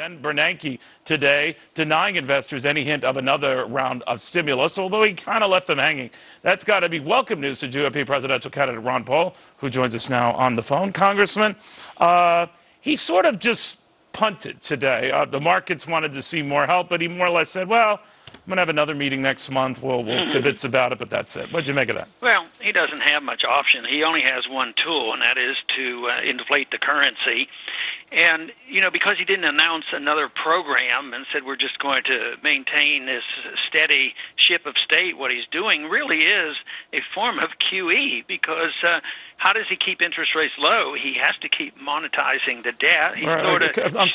then Bernanke today denying investors any hint of another round of stimulus, although he kind of left them hanging. That's got to be welcome news to GOP presidential candidate Ron Paul, who joins us now on the phone. Congressman, he sort of just punted today. The markets wanted to see more help, but he more or less said, well, I'm going to have another meeting next month. We'll kibitz about it, but that's it. What'd you make of that? Well, he doesn't have much option. He only has one tool, and that is to inflate the currency. And, you know, because he didn't announce another program and said we're just going to maintain this steady ship of state, what he's doing really is a form of QE, because how does he keep interest rates low? He has to keep monetizing the debt.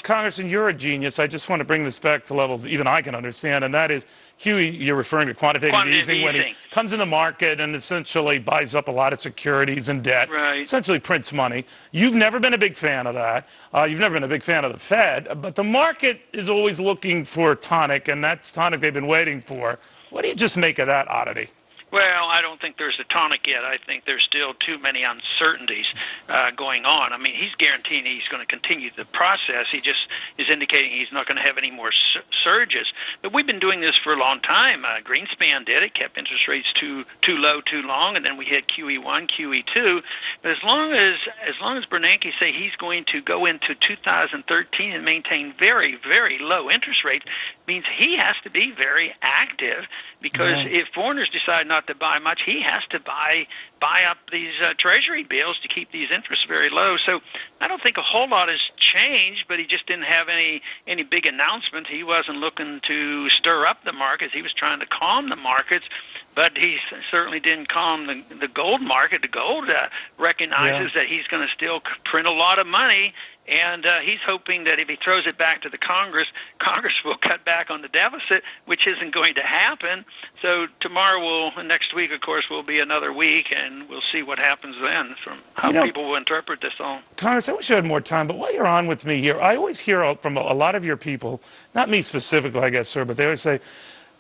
Congressman, you're a genius. I just want to bring this back to levels even I can understand, and that is QE, you're referring to quantitative easing, when he comes in the market and essentially buys up a lot of securities and debt, essentially prints money. You've never been a big fan of that. You've never been a big fan of the Fed, but the market is always looking for tonic, and that's tonic they've been waiting for. What do you just make of that oddity? Well, I don't think there's a tonic yet. I think there's still too many uncertainties going on. I mean, he's guaranteeing he's going to continue the process. He just is indicating he's not going to have any more surges. But we've been doing this for a long time. Greenspan did it, kept interest rates too low too long, and then we hit QE1, QE2. But as long as Bernanke say he's going to go into 2013 and maintain very, very low interest rates, means he has to be very active, because if foreigners decide not to buy much, he has to buy up these treasury bills to keep these interests very low. So I don't think a whole lot has changed, but he just didn't have any big announcements. He wasn't looking to stir up the markets. He was trying to calm the markets, but he certainly didn't calm the gold market. The gold recognizes that he's going to still print a lot of money, and he's hoping that if he throws it back to the Congress will cut back on the deficit, which isn't going to happen. So next week, of course, will be another week, and we'll see what happens then from how people will interpret this all. Congress, I wish you had more time, but while you're on with me here, I always hear from a lot of your people, not me specifically, I guess, sir, but they always say,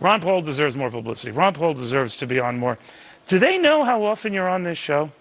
Ron Paul deserves more publicity. Ron Paul deserves to be on more. Do they know how often you're on this show?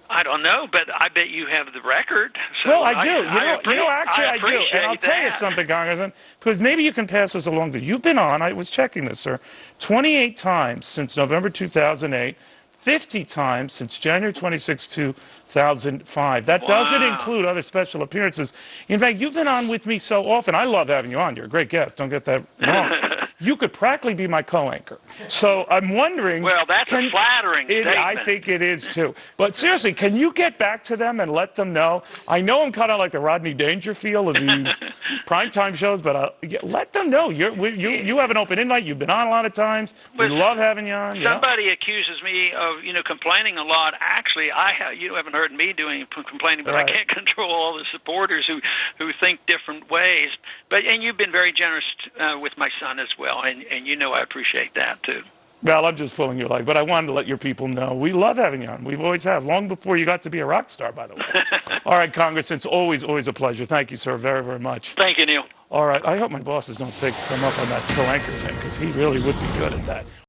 I don't know, but I bet you have the record. So well, I do. Actually, I do. And I'll tell you that. something, Congressman, because maybe you can pass this along to you. You've been on, I was checking this, sir, 28 times since November 2008, 50 times since January 26, 2005. That doesn't include other special appearances. In fact, you've been on with me so often. I love having you on. You're a great guest. Don't get that wrong. You could practically be my co-anchor. So I'm wondering... Well, that's a flattering statement. I think it is, too. But seriously, can you get back to them and let them know? I know I'm kind of like the Rodney Dangerfield of these primetime shows, but let them know. You have an open invite. You've been on a lot of times. We love having you on. Somebody accuses me of, complaining a lot. Actually, you haven't heard me doing complaining, but I can't control all the supporters who think different ways. And you've been very generous with my son as well. And I appreciate that, too. Well, I'm just pulling your leg, but I wanted to let your people know we love having you on. We've always have, long before you got to be a rock star, by the way. All right, Congress, it's always a pleasure. Thank you, sir, very, very much. Thank you, Neil. All right, I hope my bosses don't come up on that co-anchor thing, because he really would be good at that.